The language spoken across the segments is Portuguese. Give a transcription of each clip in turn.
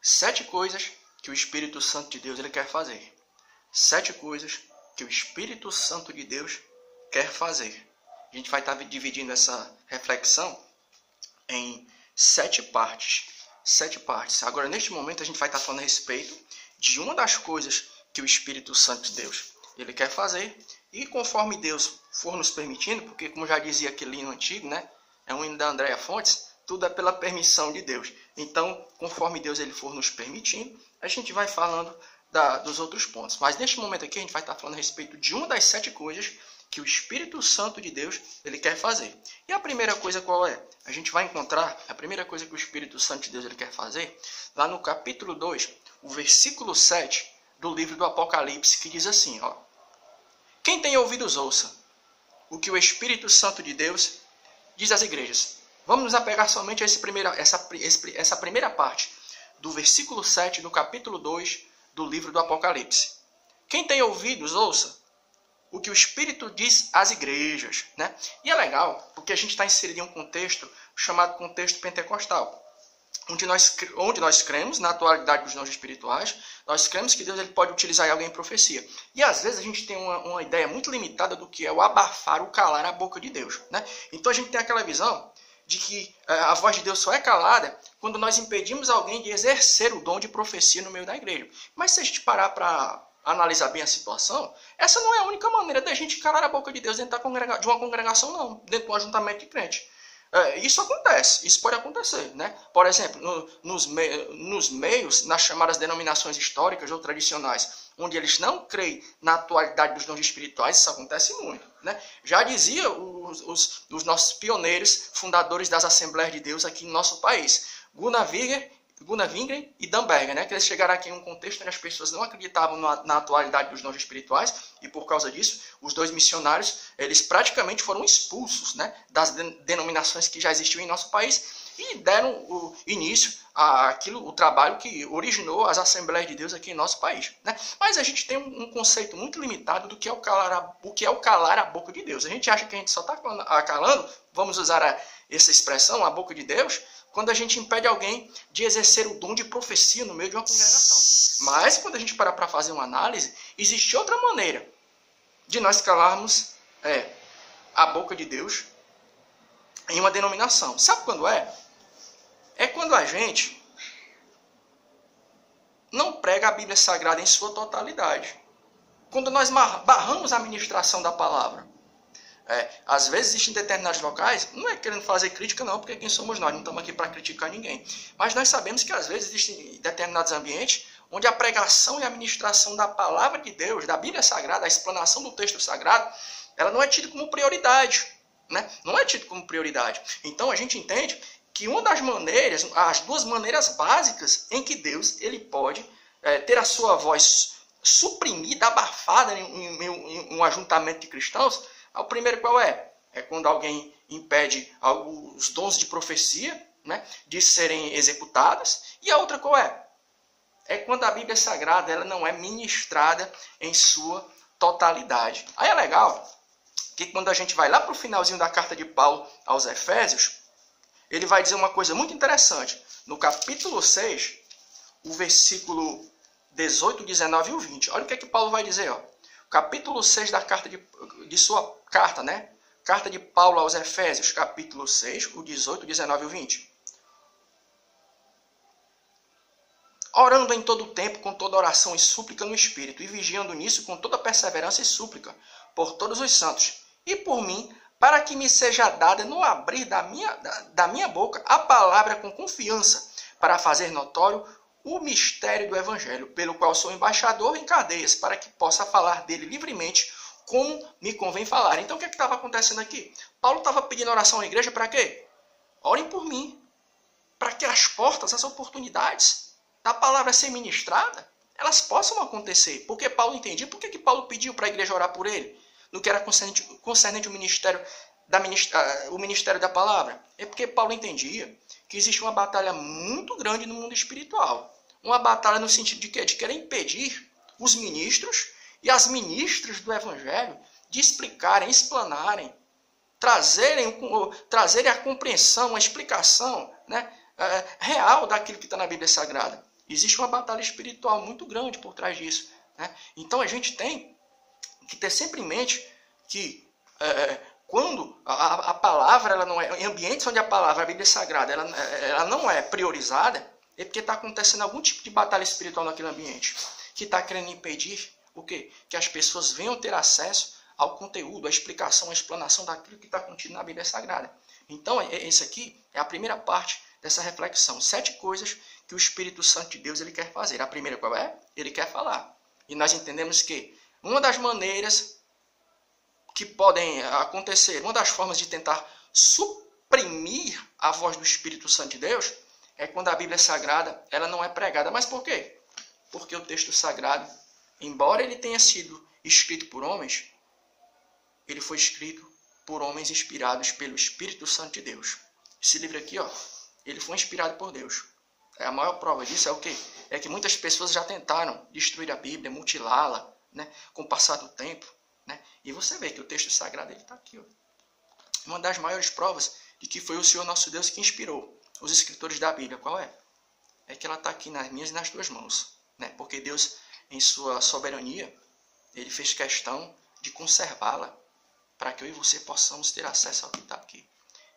7 coisas que o Espírito Santo de Deus ele quer fazer. 7 coisas que o Espírito Santo de Deus quer fazer. A gente vai estar dividindo essa reflexão em 7 partes. 7 partes. Agora, neste momento, a gente vai estar falando a respeito de uma das coisas que o Espírito Santo de Deus ele quer fazer. E conforme Deus for nos permitindo, porque como já dizia aquele hino antigo, né? É um hino da Andréa Fontes, tudo é pela permissão de Deus. Então, conforme Deus ele for nos permitindo, a gente vai falando dos outros pontos. Mas neste momento aqui, a gente vai estar falando a respeito de uma das 7 coisas que o Espírito Santo de Deus ele quer fazer. E a primeira coisa qual é? A gente vai encontrar a primeira coisa que o Espírito Santo de Deus ele quer fazer lá no capítulo 2, o versículo 7 do livro do Apocalipse, que diz assim, ó: quem tem ouvidos ouça o que o Espírito Santo de Deus diz às igrejas. Vamos nos apegar somente a essa primeira parte do versículo 7 do capítulo 2 do livro do Apocalipse. Quem tem ouvidos ouça o que o Espírito diz às igrejas, né? E é legal, porque a gente está inserido em um contexto chamado contexto pentecostal, onde nós cremos na atualidade dos dons espirituais, nós cremos que Deus ele pode utilizar alguém em profecia. E às vezes a gente tem uma ideia muito limitada do que é o abafar, o calar a boca de Deus, né? Então a gente tem aquela visão de que a voz de Deus só é calada quando nós impedimos alguém de exercer o dom de profecia no meio da igreja. Mas se a gente parar para analisar bem a situação, essa não é a única maneira da gente calar a boca de Deus dentro de uma congregação, não, dentro de um ajuntamento de crente. Isso acontece, isso pode acontecer, né? Por exemplo, nos meios, nas chamadas denominações históricas ou tradicionais, onde eles não creem na atualidade dos dons espirituais, isso acontece muito, né? Já dizia os nossos pioneiros, fundadores das Assembleias de Deus aqui no nosso país, Gunnar Wingren e Dan Berger, né? Que eles chegaram aqui em um contexto onde as pessoas não acreditavam na atualidade dos dons espirituais e por causa disso, os 2 missionários, eles praticamente foram expulsos, né? Das denominações que já existiam em nosso país e deram início o trabalho que originou as Assembleias de Deus aqui em nosso país, né? Mas a gente tem um conceito muito limitado do que é o calar a boca de Deus. A gente acha que a gente só está calando, vamos usar essa expressão, a boca de Deus, quando a gente impede alguém de exercer o dom de profecia no meio de uma congregação. Mas, quando a gente parar para fazer uma análise, existe outra maneira de nós calarmos a boca de Deus em uma denominação. Sabe quando é? É quando a gente não prega a Bíblia Sagrada em sua totalidade. Quando nós barramos a ministração da palavra. Às vezes existem determinados locais, não é querendo fazer crítica não, porque quem somos nós, não estamos aqui para criticar ninguém. Mas nós sabemos que às vezes existem determinados ambientes onde a pregação e a ministração da palavra de Deus, da Bíblia Sagrada, a explanação do texto sagrado, ela não é tida como prioridade, né? Não é tida como prioridade. Então a gente entende que uma das maneiras, as 2 maneiras básicas em que Deus ele pode ter a sua voz suprimida, abafada em um ajuntamento de cristãos. O primeiro qual é? É quando alguém impede os dons de profecia, né, de serem executados. E a outra qual é? É quando a Bíblia Sagrada ela não é ministrada em sua totalidade. Aí é legal que quando a gente vai lá para o finalzinho da carta de Paulo aos Efésios, ele vai dizer uma coisa muito interessante. No capítulo 6, o versículo 18, 19 e o 20. Olha o que é que Paulo vai dizer, ó. Capítulo 6 da carta de sua carta, né? Carta de Paulo aos Efésios, capítulo 6, o 18, 19 e o 20. Orando em todo o tempo, com toda oração e súplica no Espírito, e vigiando nisso com toda perseverança e súplica, por todos os santos, e por mim, para que me seja dada no abrir da minha boca a palavra com confiança, para fazer notório o mistério do Evangelho, pelo qual sou embaixador em cadeias, para que possa falar dele livremente, como me convém falar. Então, o que estava acontecendo aqui? Paulo estava pedindo oração à igreja para quê? Orem por mim, para que as portas, as oportunidades da palavra ser ministrada, elas possam acontecer. Porque Paulo entendia, por que Paulo pediu para a igreja orar por ele? No que era concernente o ministério da palavra? É porque Paulo entendia que existe uma batalha muito grande no mundo espiritual. Uma batalha no sentido de quê? De querer impedir os ministros e as ministras do Evangelho de explicarem, explanarem, trazerem a compreensão, a explicação, né, real daquilo que está na Bíblia Sagrada. Existe uma batalha espiritual muito grande por trás disso, né? Então a gente tem que ter sempre em mente que quando a palavra, ela não é, em ambientes onde a palavra, a Bíblia Sagrada, ela não é priorizada, é porque está acontecendo algum tipo de batalha espiritual naquele ambiente, que está querendo impedir o quê? Que as pessoas venham ter acesso ao conteúdo, à explicação, à explanação daquilo que está contido na Bíblia Sagrada. Então, esse aqui é a primeira parte dessa reflexão. 7 coisas que o Espírito Santo de Deus ele quer fazer. A primeira qual é? Ele quer falar. E nós entendemos que uma das maneiras que podem acontecer, uma das formas de tentar suprimir a voz do Espírito Santo de Deus é quando a Bíblia Sagrada ela não é pregada. Mas por quê? Porque o texto sagrado, embora ele tenha sido escrito por homens, ele foi escrito por homens inspirados pelo Espírito Santo de Deus. Esse livro aqui, ó, ele foi inspirado por Deus. A maior prova disso é o quê? É que muitas pessoas já tentaram destruir a Bíblia, mutilá-la, né, com o passar do tempo, né? E você vê que o texto sagrado está aqui. Ó. Uma das maiores provas de que foi o Senhor nosso Deus que inspirou os escritores da Bíblia. Qual é? É que ela está aqui nas minhas e nas tuas mãos. Né? Porque Deus, em sua soberania, ele fez questão de conservá-la para que eu e você possamos ter acesso ao que está aqui.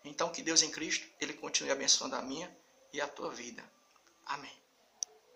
Então, que Deus em Cristo, ele continue abençoando a minha e a tua vida. Amém.